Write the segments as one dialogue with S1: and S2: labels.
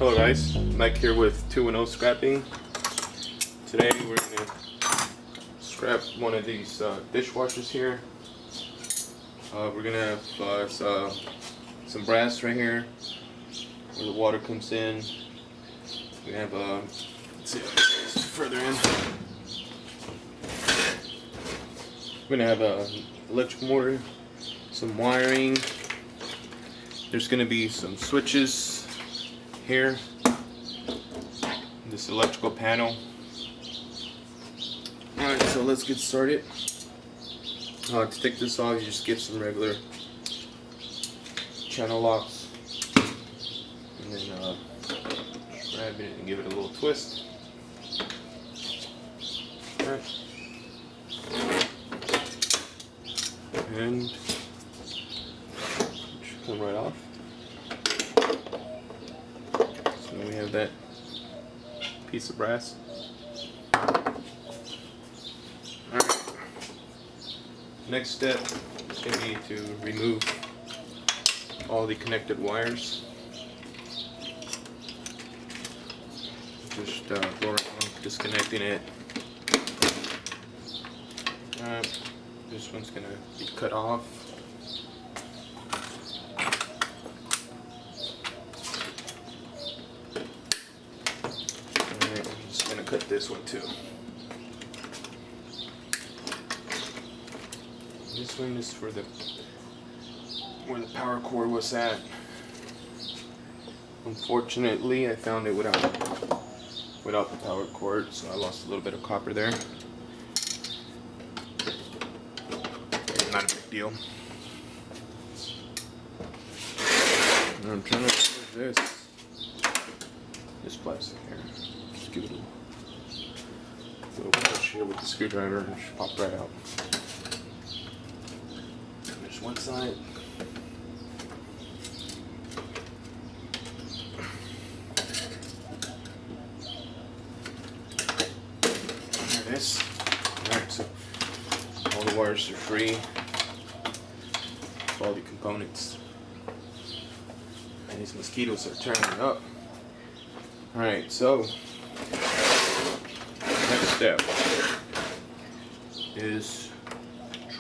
S1: Hello guys, Mike here with 2-0 Scrapping. Today we're going to scrap one of these dishwashers here. We're going to have some brass right here where the water comes in. We have, let's see if it's further in. We're going to have an electric motor, some wiring. There's going to be some switches here, this electrical panel. Alright, so let's get started. To take this off, you just give some regular channel locks, and then just grab it and give it a little twist. Alright. And it should come right off. So we have that piece of brass. Alright. Next step is going to be to remove all the connected wires. Just go around disconnecting it. This one's going to be cut off. Cut this one too. This one is for where the power cord was at. Unfortunately, I found it without the power cord, so I lost a little bit of copper there. Not a big deal. And I'm trying to remove this plastic here. Just give it a little push here with the screwdriver and just pop right out. There's one side. There it is. Alright, so all the wires are free. All the components. And these mosquitoes are turning up. Alright, so next step is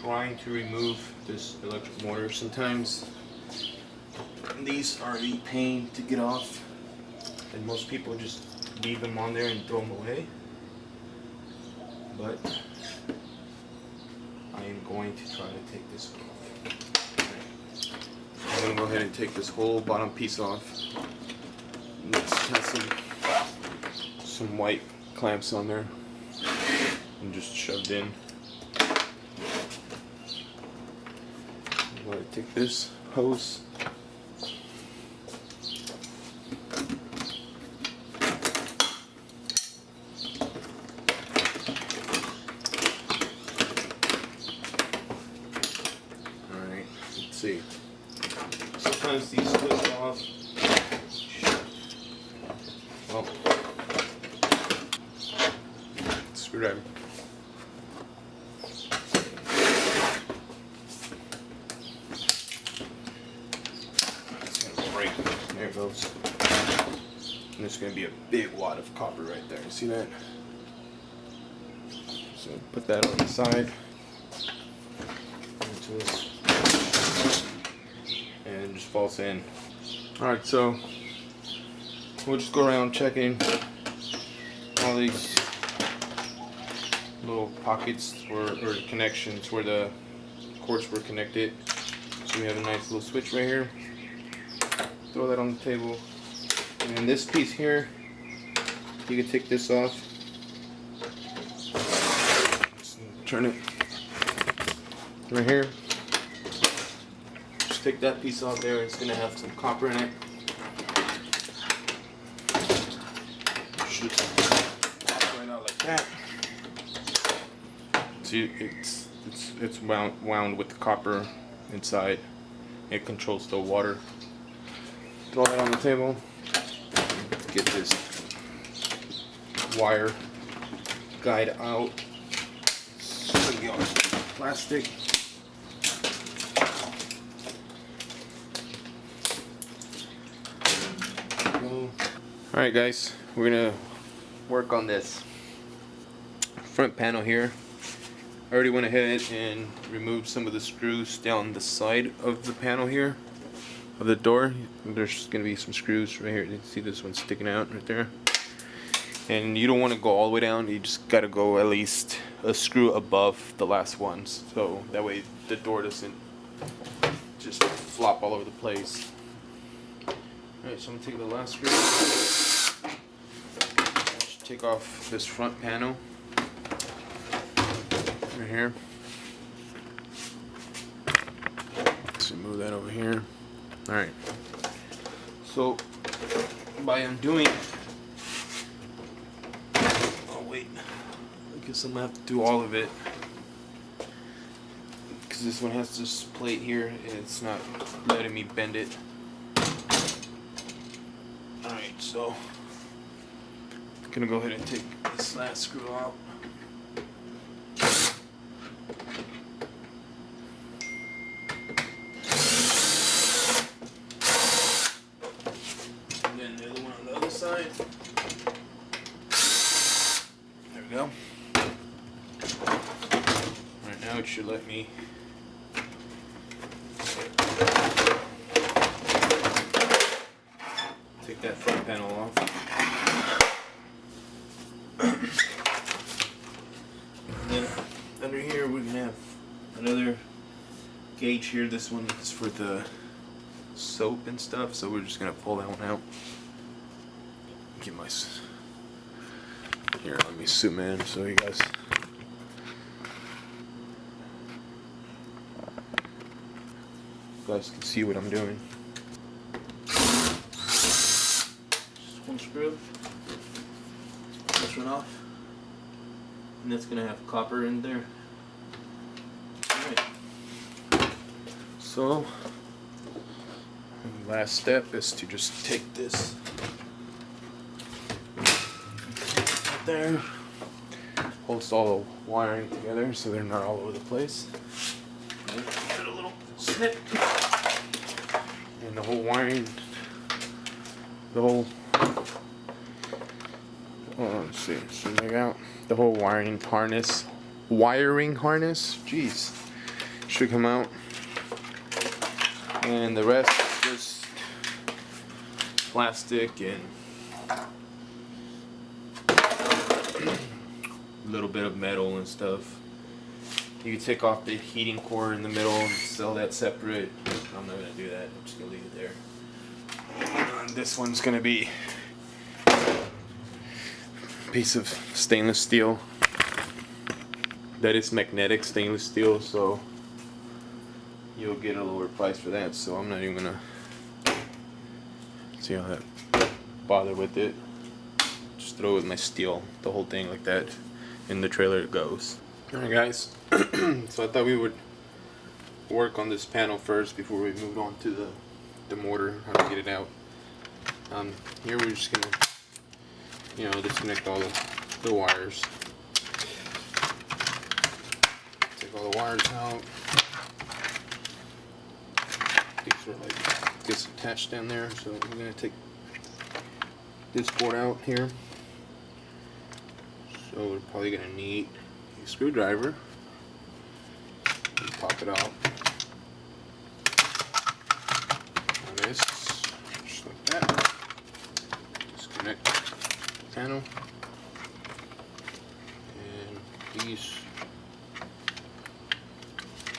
S1: trying to remove this electric motor. Sometimes these are a pain to get off, and most people just leave them on there and throw them away. But I am going to try to take this one off. I'm going to go ahead and take this whole bottom piece off. Let's have some white clamps on there and just shoved in. I'm going to take this hose, alright, let's see. Sometimes these twist off. Well, screwdriver. It's gonna break. There it goes. And there's gonna be a big wad of copper right there. You see that? So put that on the side. Into this. And just falls in. Alright, so we'll just go around checking all these little pockets or connections where the cords were connected. So we have a nice little switch right here. Throw that on the table. And this piece here, you can take this off. Just turn it right here. Just take that piece off there. It's going to have some copper in it. Should pop right out like that. See, it's wound with the copper inside. It controls the water. Throw that on the table. Get this wire guide out. It's gonna be on plastic. Go. Alright guys, we're gonna work on this front panel here. I already went ahead and removed some of the screws down the side of the panel here, of the door. There's gonna be some screws right here. You can see this one sticking out right there. And you don't want to go all the way down, you just gotta go at least a screw above the last ones, so that way the door doesn't just flop all over the place. Alright, so I'm gonna take the last screw. Just take off this front panel right here. Let's move that over here. Alright, so by undoing, oh wait, I guess I'm gonna have to do all of it because this one has this plate here and it's not letting me bend it. Alright, so I'm gonna go ahead and take this last screw out. And then the other one on the other side. There we go. Right now it should let me take that front panel off. And then under here we're gonna have another gauge here. This one is for the soap and stuff, so we're just gonna pull that one out. Get my here. Let me zoom in so you guys. Can see what I'm doing. Just one screw. This one off. And that's gonna have copper in there. Alright. So last step is to just take this right there. Holds all the wiring together so they're not all over the place. Get a little snip. And the whole wiring, the whole, let's see, zoom it out. The whole wiring harness, jeez, should come out. And the rest is just plastic and a little bit of metal and stuff. You can take off the heating cord in the middle and sell that separate. I'm not gonna do that. I'm just gonna leave it there. And this one's gonna be a piece of stainless steel. That is magnetic stainless steel, so you'll get a lower price for that. So I'm not even gonna see how that bother with it. Just throw it with my steel, the whole thing like that. In the trailer it goes. Alright guys, so I thought we would work on this panel first before we moved on to the mortar, how to get it out. Here we're just gonna, disconnect all the wires. Take all the wires out. These are like gets attached down there, so I'm gonna take this board out here. So we're probably gonna need a screwdriver and pop it out. Now this, just like that. Disconnect the panel, and these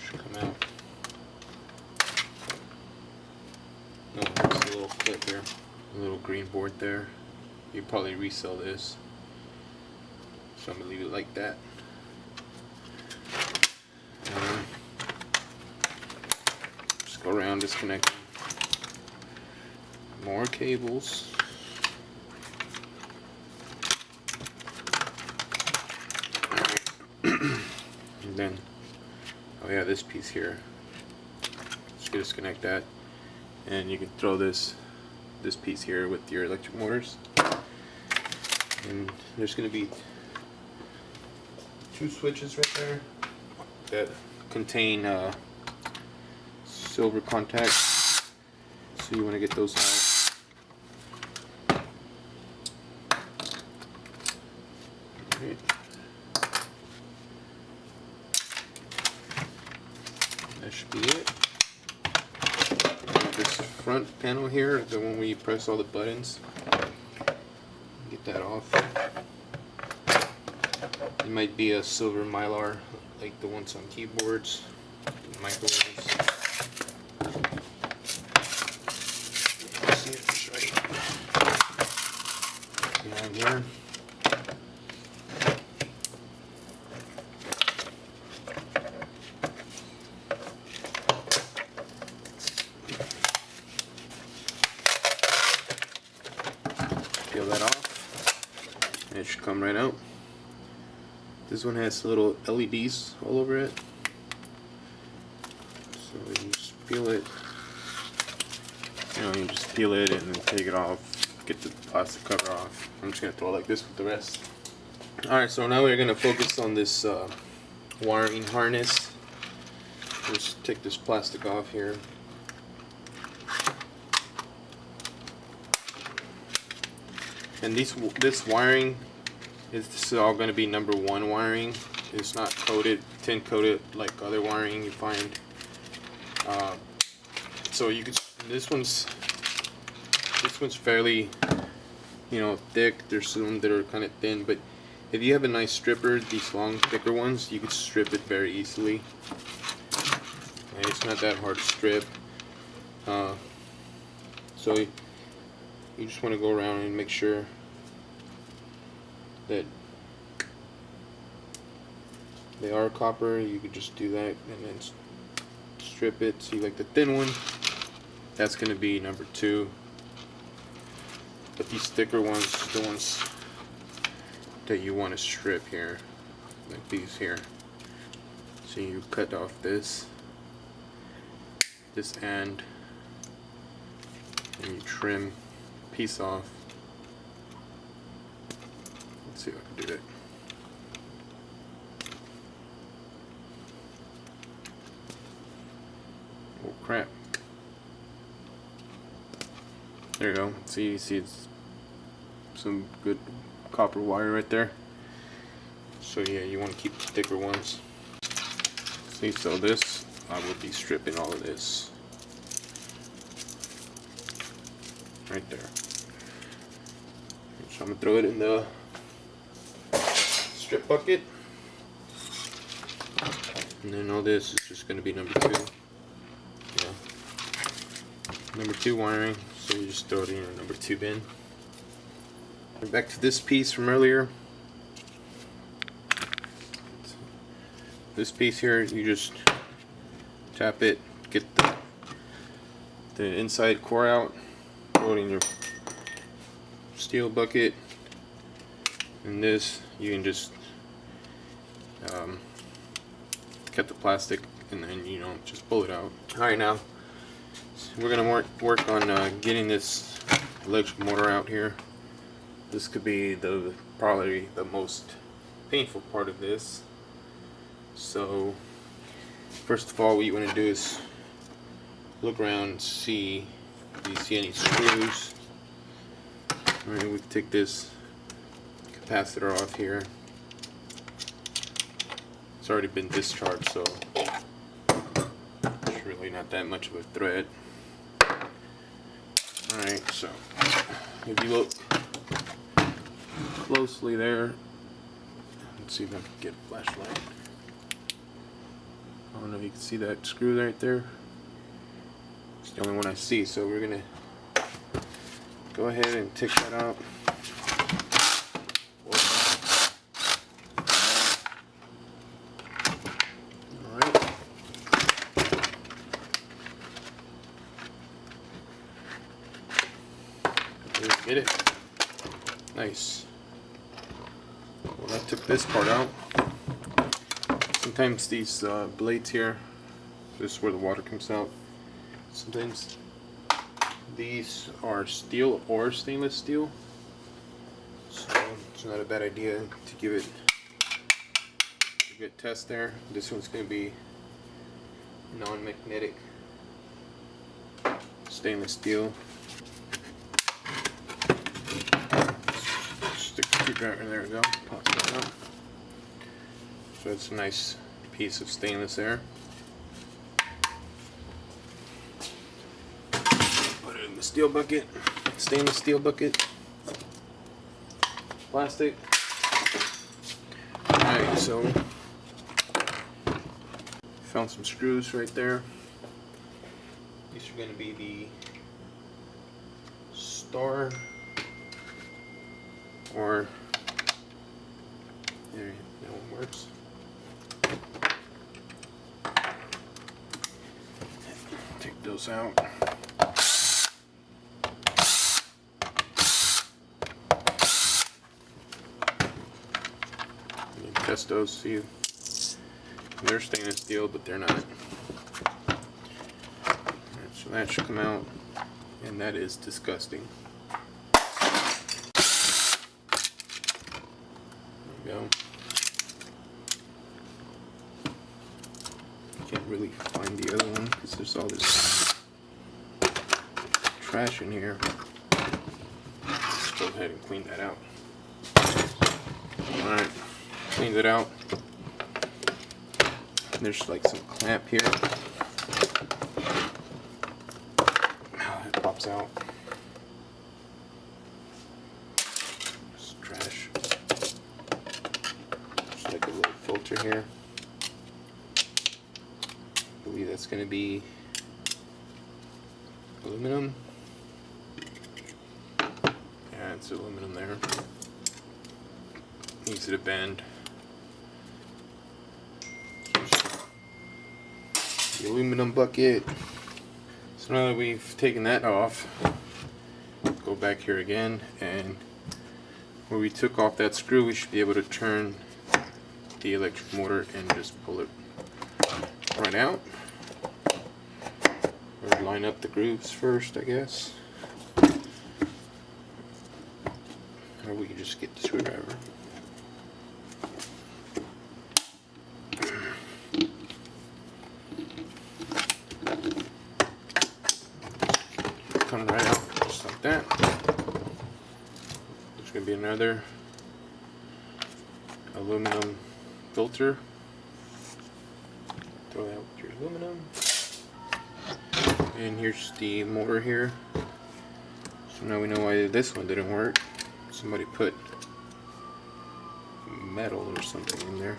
S1: should come out. No, there's a little clip here, a little green board there. You probably resell this. So I'm gonna leave it like that. Just go around disconnecting more cables. And then, oh yeah, this piece here. Just gonna disconnect that, and you can throw this piece here with your electric motors. And there's gonna be 2 switches right there that contain silver contacts, so you want to get those out. Right. That should be it. This front panel here, the one where you press all the buttons, get that off. It might be a silver mylar like the ones on keyboards, microwaves. Let's see if it's right. Behind here. Peel that off, and it should come right out. This one has little LEDs all over it, so you just peel it. You just peel it and then take it off, get the plastic cover off. I'm just gonna throw it like this with the rest. Alright, so now we're gonna focus on this wiring harness. Just take this plastic off here. And this wiring is all going to be number 1 wiring. It's not coated, tin coated like other wiring you find. So you could. This one's fairly, thick. There's some that are kind of thin, but if you have a nice stripper, these long, thicker ones, you could strip it very easily. And it's not that hard to strip. So you just want to go around and make sure that they are copper. You could just do that and then strip it. See, like the thin one, that's going to be number 2. But these thicker ones, the ones that you want to strip here, like these here. So you cut off this end, and you trim a piece off. Let's see if I can do that. Oh crap. There you go. See, you see it's some good copper wire right there. So yeah, you want to keep the thicker ones. See, so this, I will be stripping all of this. Right there. So I'm going to throw it in the strip bucket. And then all this is just going to be number 2. Yeah. Number 2 wiring. So you just throw it in your number 2 bin. And back to this piece from earlier. This piece here, you just tap it, get the inside core out, throw it in your steel bucket, and this you can just cut the plastic and then just pull it out. Alright, now so we're gonna work on getting this electric motor out here. This could be probably the most painful part of this. So first of all, what you want to do is look around and see if you see any screws. Alright, we take this capacitor off here. It's already been discharged, so it's really not that much of a threat. Alright, so if you look closely there, let's see if I can get a flashlight. I don't know if you can see that screw right there. It's the only one I see, so we're gonna go ahead and take that out. Alright. Let's get it. Nice. Well, I took this part out. Sometimes these blades here, this is where the water comes out. Sometimes these are steel or stainless steel, so it's not a bad idea to give it a good test there. This one's going to be non-magnetic stainless steel. Stick the screwdriver. There we go. Pops that out. So it's a nice piece of stainless there. Put it in the steel bucket, stainless steel bucket, plastic. Alright, so found some screws right there. These are going to be the star, or there, that one works. Take those out. Test those, see, they're stainless steel, but they're not. Right, so that should come out, and that is disgusting. There we go. Can't really find the other one because there's all this trash in here. Let's go ahead and clean that out. Alright. Cleaned it out. There's like some clamp here. It pops out. It's trash. There's like a little filter here. I believe that's going to be aluminum. Yeah, it's aluminum there. Easy to bend. The aluminum bucket. So now that we've taken that off, go back here again, and where we took off that screw, we should be able to turn the electric motor and just pull it right out. Or line up the grooves first, I guess. Or we can just get the screwdriver. Come right out just like that. There's going to be another aluminum filter. Throw out your aluminum. And here's the motor here. So now we know why this one didn't work. Somebody put metal or something in there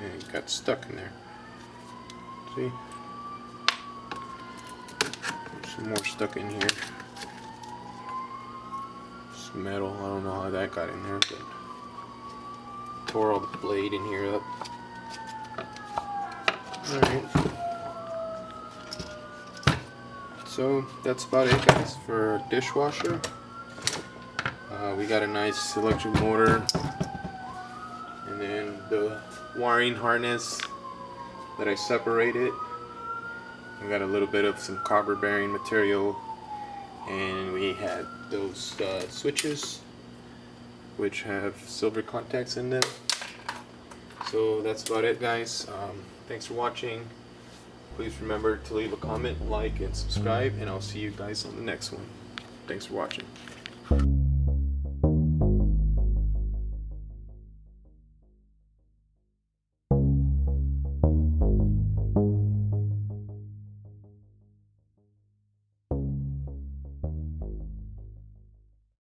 S1: and it got stuck in there. See? Some more stuck in here. Some metal, I don't know how that got in there, but tore all the blade in here up. Alright. So that's about it, guys, for a dishwasher. We got a nice electric motor, and then the wiring harness that I separated. We got a little bit of some copper bearing material, and we had those switches which have silver contacts in them. So that's about it, guys. Thanks for watching. Please remember to leave a comment, like, and subscribe, and I'll see you guys on the next one. Thanks for watching.